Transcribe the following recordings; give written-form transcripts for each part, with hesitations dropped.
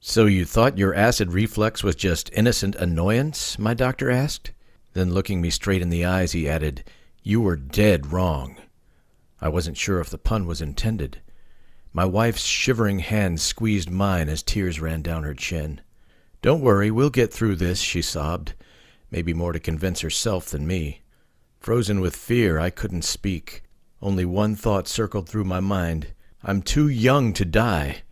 "So you thought your acid reflux was just innocent annoyance?" my doctor asked. Then looking me straight in the eyes, he added, "You were dead wrong." I wasn't sure if the pun was intended. My wife's shivering hand squeezed mine as tears ran down her chin. "Don't worry, we'll get through this," she sobbed, maybe more to convince herself than me. Frozen with fear, I couldn't speak. Only one thought circled through my mind. I'm too young to die.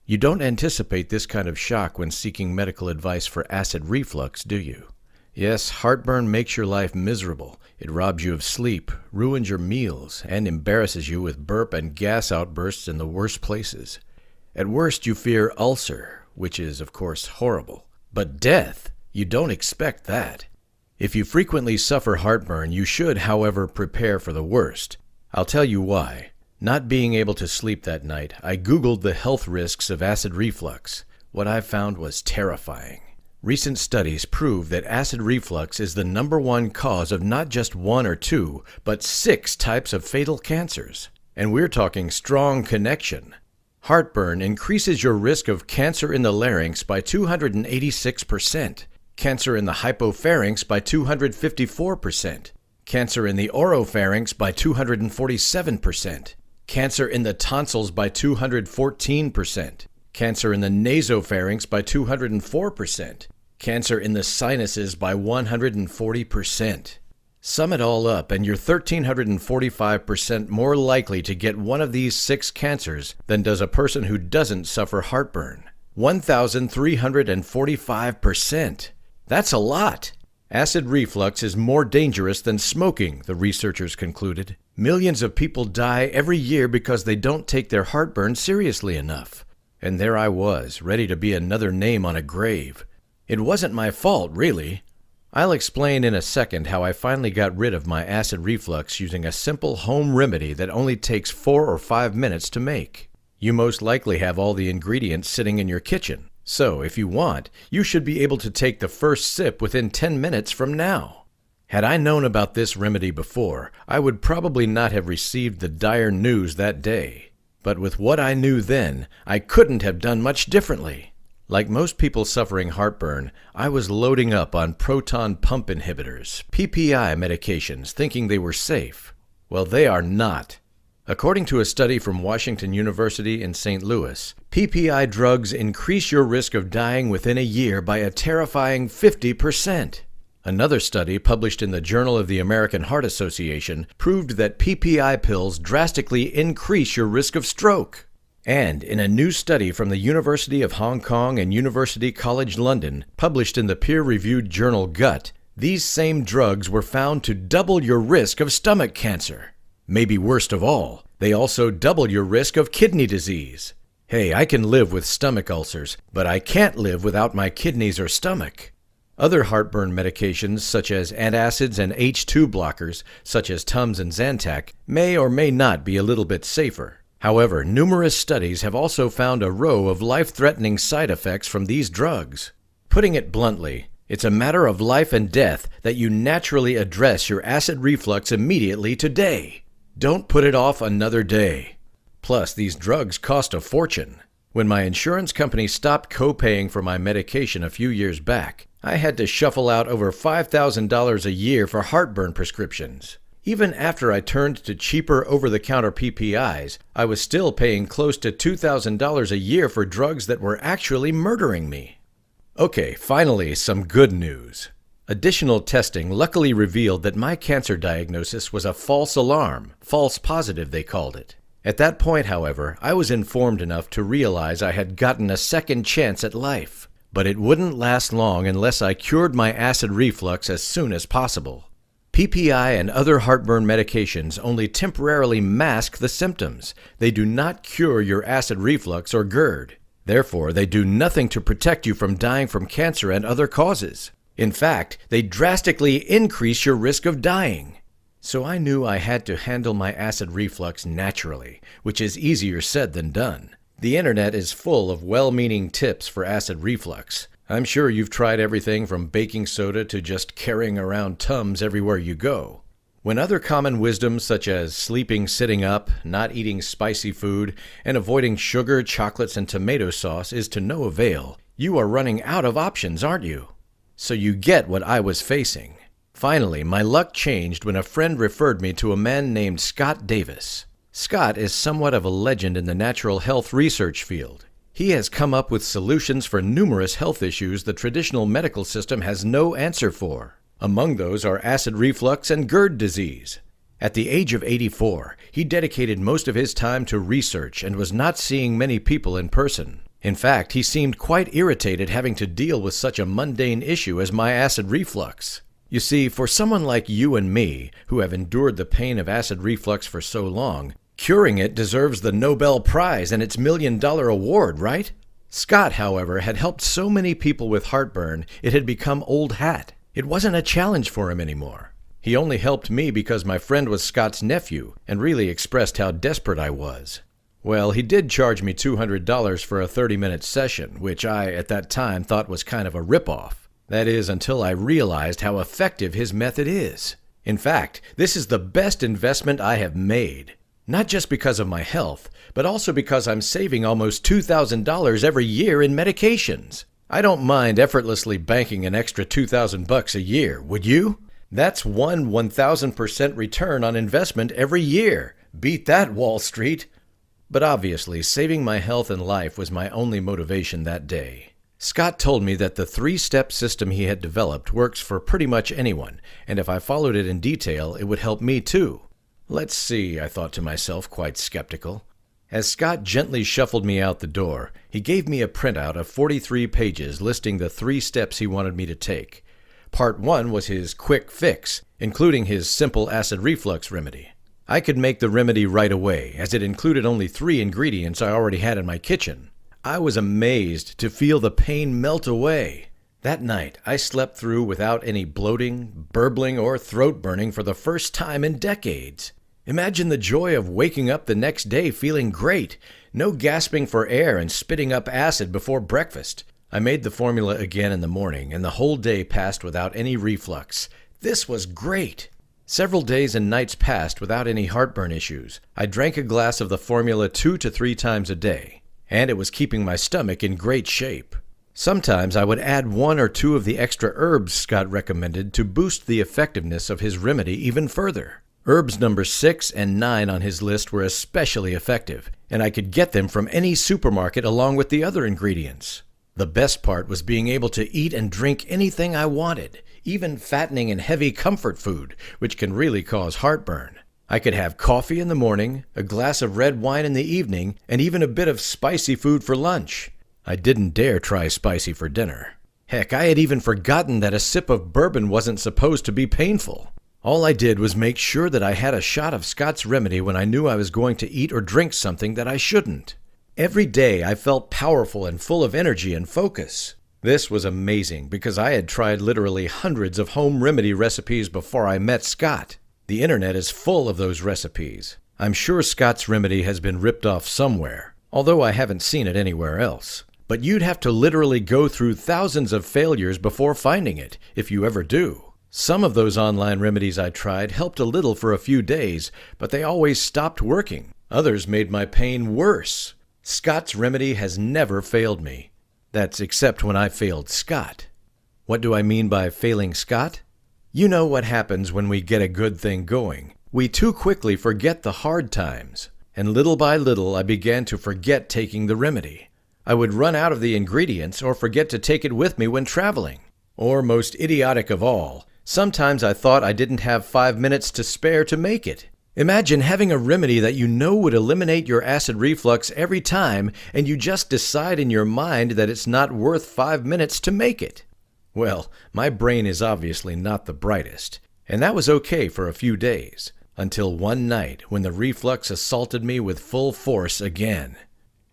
You don't anticipate this kind of shock when seeking medical advice for acid reflux, do you? Yes, heartburn makes your life miserable. It robs you of sleep, ruins your meals, and embarrasses you with burp and gas outbursts in the worst places. At worst, you fear ulcer, which is, of course, horrible. But death? You don't expect that. If you frequently suffer heartburn, you should, however, prepare for the worst. I'll tell you why. Not being able to sleep that night, I Googled the health risks of acid reflux. What I found was terrifying. Recent studies prove that acid reflux is the #1 cause of not just 1 or 2, but 6 types of fatal cancers. And we're talking strong connection. Heartburn increases your risk of cancer in the larynx by 286%, cancer in the hypopharynx by 254%, cancer in the oropharynx by 247%, cancer in the tonsils by 214%, cancer in the nasopharynx by 204%, cancer in the sinuses by 140%. Sum it all up, and you're 1,345% more likely to get one of these 6 cancers than does a person who doesn't suffer heartburn. 1,345%. That's a lot. Acid reflux is more dangerous than smoking, the researchers concluded. Millions of people die every year because they don't take their heartburn seriously enough. And there I was, ready to be another name on a grave. It wasn't my fault, really. I'll explain in a second how I finally got rid of my acid reflux using a simple home remedy that only takes 4 or 5 minutes to make. You most likely have all the ingredients sitting in your kitchen. So, if you want, you should be able to take the first sip within 10 minutes from now. Had I known about this remedy before, I would probably not have received the dire news that day. But with what I knew then, I couldn't have done much differently. Like most people suffering heartburn, I was loading up on proton pump inhibitors, PPI medications, thinking they were safe. Well, they are not. According to a study from Washington University in St. Louis, PPI drugs increase your risk of dying within a year by a terrifying 50%. Another study published in the Journal of the American Heart Association proved that PPI pills drastically increase your risk of stroke. And in a new study from the University of Hong Kong and University College London, published in the peer-reviewed journal Gut, these same drugs were found to double your risk of stomach cancer. Maybe worst of all, they also double your risk of kidney disease. Hey, I can live with stomach ulcers, but I can't live without my kidneys or stomach. Other heartburn medications, such as antacids and H2 blockers, such as Tums and Zantac, may or may not be a little bit safer. However, numerous studies have also found a row of life-threatening side effects from these drugs. Putting it bluntly, it's a matter of life and death that you naturally address your acid reflux immediately today. Don't put it off another day. Plus, these drugs cost a fortune. When my insurance company stopped co-paying for my medication a few years back, I had to shuffle out over $5,000 a year for heartburn prescriptions. Even after I turned to cheaper over-the-counter PPIs, I was still paying close to $2,000 a year for drugs that were actually murdering me. Okay, finally, some good news. Additional testing luckily revealed that my cancer diagnosis was a false alarm, false positive they called it. At that point, however, I was informed enough to realize I had gotten a second chance at life. But it wouldn't last long unless I cured my acid reflux as soon as possible. PPI and other heartburn medications only temporarily mask the symptoms. They do not cure your acid reflux or GERD. Therefore, they do nothing to protect you from dying from cancer and other causes. In fact, they drastically increase your risk of dying. So I knew I had to handle my acid reflux naturally, which is easier said than done. The internet is full of well-meaning tips for acid reflux. I'm sure you've tried everything from baking soda to just carrying around Tums everywhere you go. When other common wisdoms such as sleeping sitting up, not eating spicy food, and avoiding sugar, chocolates, and tomato sauce is to no avail, you are running out of options, aren't you? So you get what I was facing. Finally, my luck changed when a friend referred me to a man named Scott Davis. Scott is somewhat of a legend in the natural health research field. He has come up with solutions for numerous health issues the traditional medical system has no answer for. Among those are acid reflux and GERD disease. At the age of 84, he dedicated most of his time to research and was not seeing many people in person. In fact, he seemed quite irritated having to deal with such a mundane issue as my acid reflux. You see, for someone like you and me, who have endured the pain of acid reflux for so long, curing it deserves the Nobel Prize and its $1 million award, right? Scott, however, had helped so many people with heartburn, it had become old hat. It wasn't a challenge for him anymore. He only helped me because my friend was Scott's nephew and really expressed how desperate I was. Well, he did charge me $200 for a 30-minute session, which I, at that time, thought was kind of a ripoff. That is, until I realized how effective his method is. In fact, this is the best investment I have made. Not just because of my health, but also because I'm saving almost $2,000 every year in medications. I don't mind effortlessly banking an extra $2,000 a year, would you? That's 1,000% return on investment every year. Beat that, Wall Street. But obviously, saving my health and life was my only motivation that day. Scott told me that the 3-step system he had developed works for pretty much anyone, and if I followed it in detail, it would help me too. Let's see, I thought to myself, quite skeptical. As Scott gently shuffled me out the door, he gave me a printout of 43 pages listing the 3 steps he wanted me to take. Part 1 was his quick fix, including his simple acid reflux remedy. I could make the remedy right away, as it included only 3 ingredients I already had in my kitchen. I was amazed to feel the pain melt away. That night, I slept through without any bloating, burbling, or throat burning for the first time in decades. Imagine the joy of waking up the next day feeling great. No gasping for air and spitting up acid before breakfast. I made the formula again in the morning, and the whole day passed without any reflux. This was great. Several days and nights passed without any heartburn issues. I drank a glass of the formula 2 to 3 times a day, and it was keeping my stomach in great shape. Sometimes I would add 1 or 2 of the extra herbs Scott recommended to boost the effectiveness of his remedy even further. Herbs number 6 and 9 on his list were especially effective, and I could get them from any supermarket along with the other ingredients. The best part was being able to eat and drink anything I wanted, even fattening and heavy comfort food, which can really cause heartburn. I could have coffee in the morning, a glass of red wine in the evening, and even a bit of spicy food for lunch. I didn't dare try spicy for dinner. Heck, I had even forgotten that a sip of bourbon wasn't supposed to be painful. All I did was make sure that I had a shot of Scott's remedy when I knew I was going to eat or drink something that I shouldn't. Every day I felt powerful and full of energy and focus. This was amazing because I had tried literally hundreds of home remedy recipes before I met Scott. The internet is full of those recipes. I'm sure Scott's remedy has been ripped off somewhere, although I haven't seen it anywhere else. But you'd have to literally go through thousands of failures before finding it, if you ever do. Some of those online remedies I tried helped a little for a few days, but they always stopped working. Others made my pain worse. Scott's remedy has never failed me. That's except when I failed Scott. What do I mean by failing Scott? You know what happens when we get a good thing going. We too quickly forget the hard times. And little by little I began to forget taking the remedy. I would run out of the ingredients or forget to take it with me when traveling. Or most idiotic of all, sometimes I thought I didn't have 5 minutes to spare to make it. Imagine having a remedy that you know would eliminate your acid reflux every time, and you just decide in your mind that it's not worth 5 minutes to make it. Well, my brain is obviously not the brightest, and that was okay for a few days, until one night when the reflux assaulted me with full force again.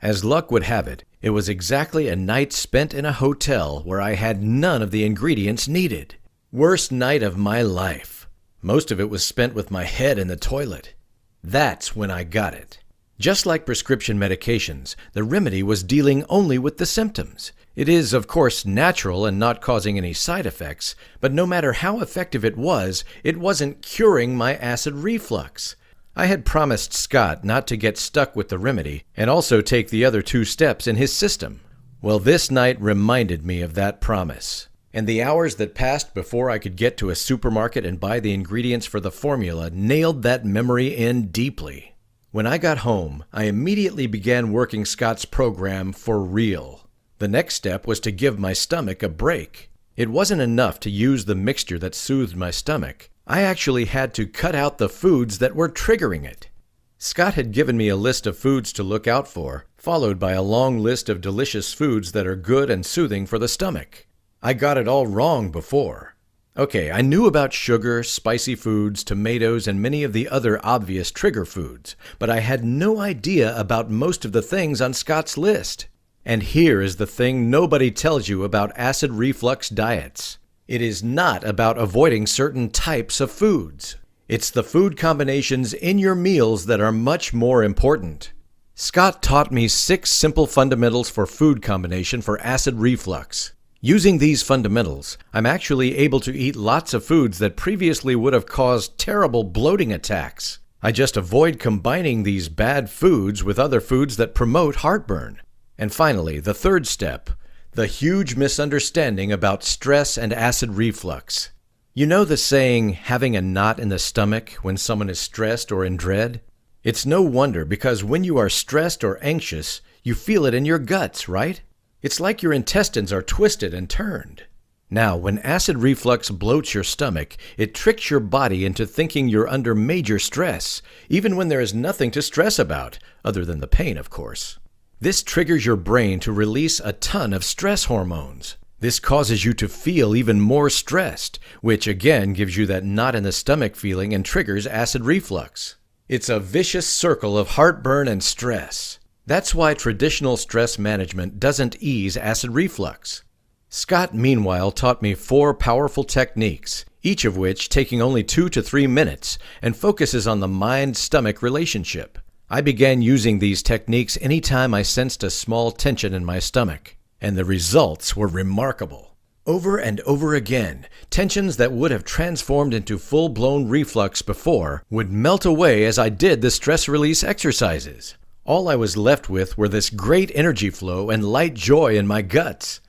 As luck would have it, it was exactly a night spent in a hotel where I had none of the ingredients needed. Worst night of my life. Most of it was spent with my head in the toilet. That's when I got it. Just like prescription medications, the remedy was dealing only with the symptoms. It is, of course, natural and not causing any side effects, but no matter how effective it wasn't curing my acid reflux. I had promised Scott not to get stuck with the remedy and also take the other 2 steps in his system. Well, this night reminded me of that promise. And the hours that passed before I could get to a supermarket and buy the ingredients for the formula nailed that memory in deeply. When I got home, I immediately began working Scott's program for real. The next step was to give my stomach a break. It wasn't enough to use the mixture that soothed my stomach. I actually had to cut out the foods that were triggering it. Scott had given me a list of foods to look out for, followed by a long list of delicious foods that are good and soothing for the stomach. I got it all wrong before. Okay, I knew about sugar, spicy foods, tomatoes, and many of the other obvious trigger foods, but I had no idea about most of the things on Scott's list. And here is the thing nobody tells you about acid reflux diets. It is not about avoiding certain types of foods. It's the food combinations in your meals that are much more important. Scott taught me 6 simple fundamentals for food combination for acid reflux. Using these fundamentals, I'm actually able to eat lots of foods that previously would have caused terrible bloating attacks. I just avoid combining these bad foods with other foods that promote heartburn. And finally, the 3rd step, the huge misunderstanding about stress and acid reflux. You know the saying, having a knot in the stomach when someone is stressed or in dread? It's no wonder, because when you are stressed or anxious, you feel it in your guts, right? It's like your intestines are twisted and turned. Now, when acid reflux bloats your stomach, it tricks your body into thinking you're under major stress, even when there is nothing to stress about, other than the pain, of course. This triggers your brain to release a ton of stress hormones. This causes you to feel even more stressed, which again gives you that knot in the stomach feeling and triggers acid reflux. It's a vicious circle of heartburn and stress. That's why traditional stress management doesn't ease acid reflux. Scott, meanwhile, taught me 4 powerful techniques, each of which taking only 2 to 3 minutes, and focuses on the mind-stomach relationship. I began using these techniques anytime I sensed a small tension in my stomach, and the results were remarkable. Over and over again, tensions that would have transformed into full-blown reflux before would melt away as I did the stress release exercises. All I was left with were this great energy flow and light joy in my guts.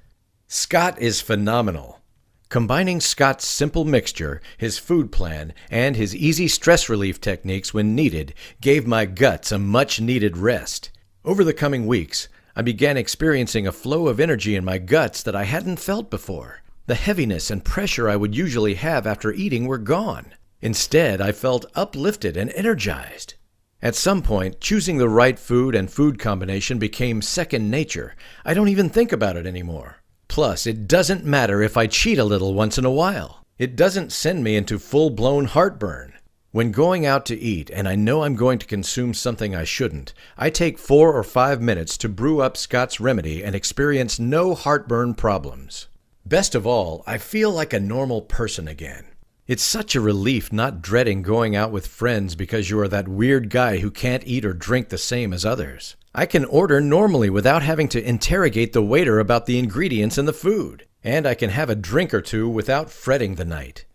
Scott is phenomenal. Combining Scott's simple mixture, his food plan, and his easy stress relief techniques when needed gave my guts a much-needed rest. Over the coming weeks, I began experiencing a flow of energy in my guts that I hadn't felt before. The heaviness and pressure I would usually have after eating were gone. Instead, I felt uplifted and energized. At some point, choosing the right food and food combination became second nature. I don't even think about it anymore. Plus, it doesn't matter if I cheat a little once in a while. It doesn't send me into full-blown heartburn. When going out to eat and I know I'm going to consume something I shouldn't, I take 4 or 5 minutes to brew up Scott's remedy and experience no heartburn problems. Best of all, I feel like a normal person again. It's such a relief not dreading going out with friends because you are that weird guy who can't eat or drink the same as others. I can order normally without having to interrogate the waiter about the ingredients in the food, and I can have a drink or 2 without fretting the night.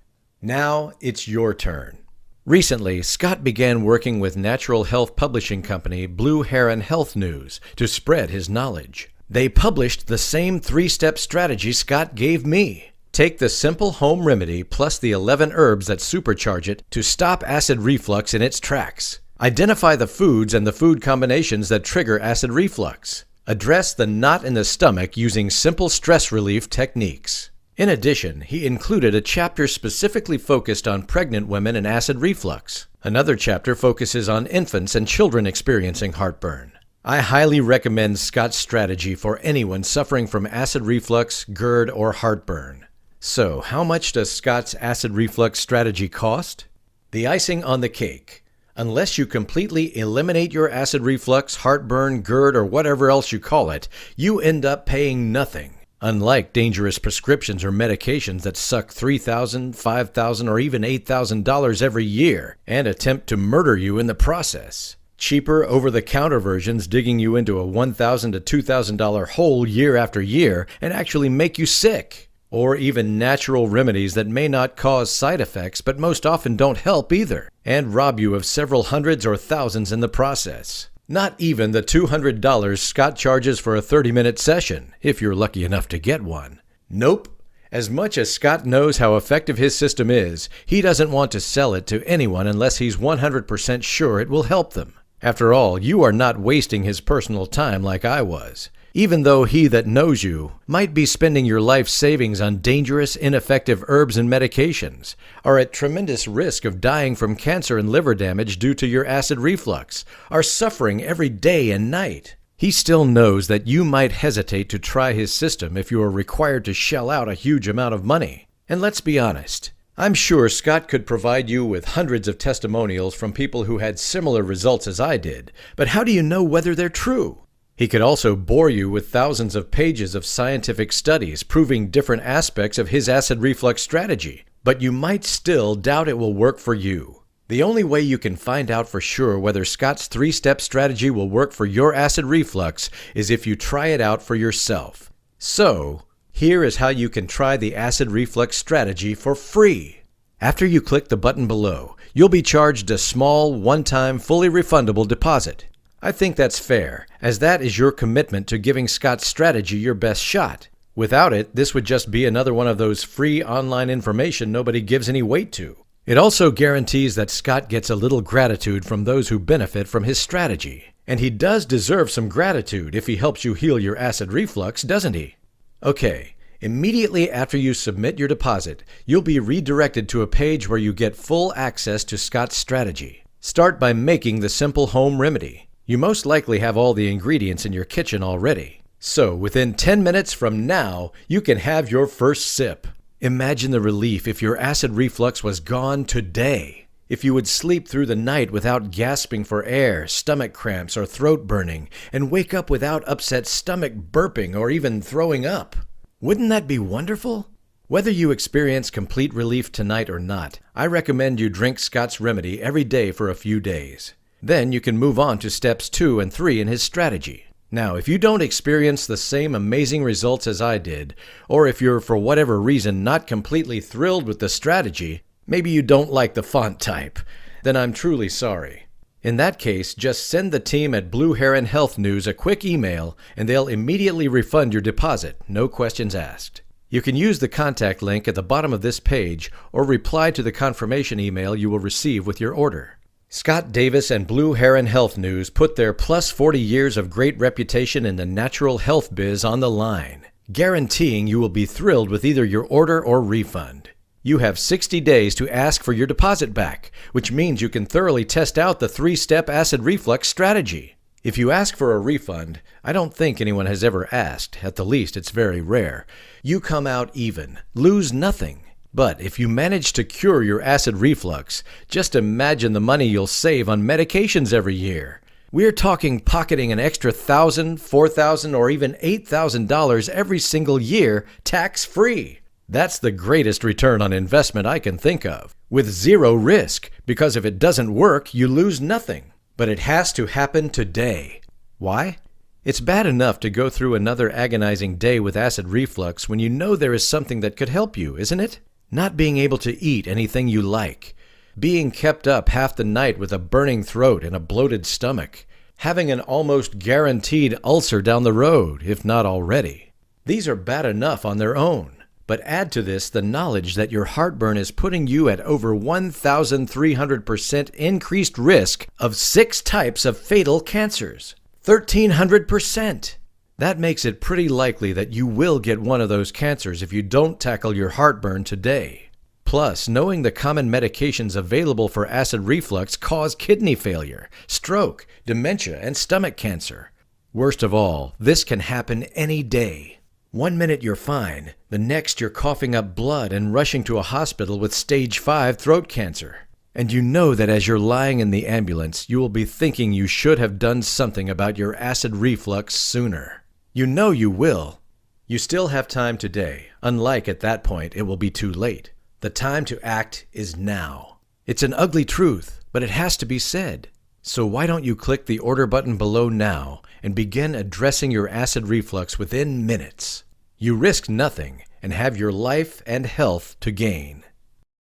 Now it's your turn. Recently, Scott began working with natural health publishing company Blue Heron Health News to spread his knowledge. They published the same 3-step strategy Scott gave me. Take the simple home remedy plus the 11 herbs that supercharge it to stop acid reflux in its tracks. Identify the foods and the food combinations that trigger acid reflux. Address the knot in the stomach using simple stress relief techniques. In addition, he included a chapter specifically focused on pregnant women and acid reflux. Another chapter focuses on infants and children experiencing heartburn. I highly recommend Scott's strategy for anyone suffering from acid reflux, GERD, or heartburn. So, how much does Scott's acid reflux strategy cost? The icing on the cake. Unless you completely eliminate your acid reflux, heartburn, GERD, or whatever else you call it, you end up paying nothing. Unlike dangerous prescriptions or medications that suck $3,000, $5,000, or even $8,000 every year and attempt to murder you in the process. Cheaper over-the-counter versions digging you into a $1,000 to $2,000 hole year after year and actually make you sick. Or even natural remedies that may not cause side effects but most often don't help either, and rob you of several hundreds or thousands in the process. Not even the $200 Scott charges for a 30-minute session, if you're lucky enough to get one. Nope. As much as Scott knows how effective his system is, he doesn't want to sell it to anyone unless he's 100% sure it will help them. After all, you are not wasting his personal time like I was. Even though he that knows you might be spending your life savings on dangerous, ineffective herbs and medications, are at tremendous risk of dying from cancer and liver damage due to your acid reflux, are suffering every day and night. He still knows that you might hesitate to try his system if you are required to shell out a huge amount of money. And let's be honest, I'm sure Scott could provide you with hundreds of testimonials from people who had similar results as I did, but how do you know whether they're true? He could also bore you with thousands of pages of scientific studies proving different aspects of his acid reflux strategy, but you might still doubt it will work for you. The only way you can find out for sure whether Scott's 3-step strategy will work for your acid reflux is if you try it out for yourself. So, here is how you can try the acid reflux strategy for free. After you click the button below, you'll be charged a small, one-time, fully refundable deposit. I think that's fair, as that is your commitment to giving Scott's strategy your best shot. Without it, this would just be another one of those free online information nobody gives any weight to. It also guarantees that Scott gets a little gratitude from those who benefit from his strategy. And he does deserve some gratitude if he helps you heal your acid reflux, doesn't he? Okay, immediately after you submit your deposit, you'll be redirected to a page where you get full access to Scott's strategy. Start by making the simple home remedy. You most likely have all the ingredients in your kitchen already. So, within 10 minutes from now, you can have your first sip. Imagine the relief if your acid reflux was gone today. If you would sleep through the night without gasping for air, stomach cramps, or throat burning, and wake up without upset stomach, burping, or even throwing up. Wouldn't that be wonderful? Whether you experience complete relief tonight or not, I recommend you drink Scott's remedy every day for a few days. Then you can move on to steps 2 and 3 in his strategy. Now, if you don't experience the same amazing results as I did, or if you're for whatever reason not completely thrilled with the strategy, maybe you don't like the font type, then I'm truly sorry. In that case, just send the team at Blue Heron Health News a quick email and they'll immediately refund your deposit, no questions asked. You can use the contact link at the bottom of this page or reply to the confirmation email you will receive with your order. Scott Davis and Blue Heron Health News put their plus 40 years of great reputation in the natural health biz on the line, guaranteeing you will be thrilled with either your order or refund. You have 60 days to ask for your deposit back, which means you can thoroughly test out the 3-step acid reflux strategy. If you ask for a refund, I don't think anyone has ever asked, at the least it's very rare. You come out even, lose nothing. But if you manage to cure your acid reflux, just imagine the money you'll save on medications every year. We're talking pocketing an extra $1,000, $4,000, or even $8,000 every single year, tax-free. That's the greatest return on investment I can think of, with zero risk, because if it doesn't work, you lose nothing. But it has to happen today. Why? It's bad enough to go through another agonizing day with acid reflux when you know there is something that could help you, isn't it? Not being able to eat anything you like, being kept up half the night with a burning throat and a bloated stomach, having an almost guaranteed ulcer down the road, if not already. These are bad enough on their own, but add to this the knowledge that your heartburn is putting you at over 1,300% increased risk of 6 types of fatal cancers. 1,300%! That makes it pretty likely that you will get one of those cancers if you don't tackle your heartburn today. Plus, knowing the common medications available for acid reflux cause kidney failure, stroke, dementia, and stomach cancer. Worst of all, this can happen any day. One minute you're fine, the next you're coughing up blood and rushing to a hospital with stage 5 throat cancer. And you know that as you're lying in the ambulance, you will be thinking you should have done something about your acid reflux sooner. You know you will. You still have time today, unlike at that point it will be too late. The time to act is now. It's an ugly truth, but it has to be said. So why don't you click the order button below now and begin addressing your acid reflux within minutes? You risk nothing and have your life and health to gain.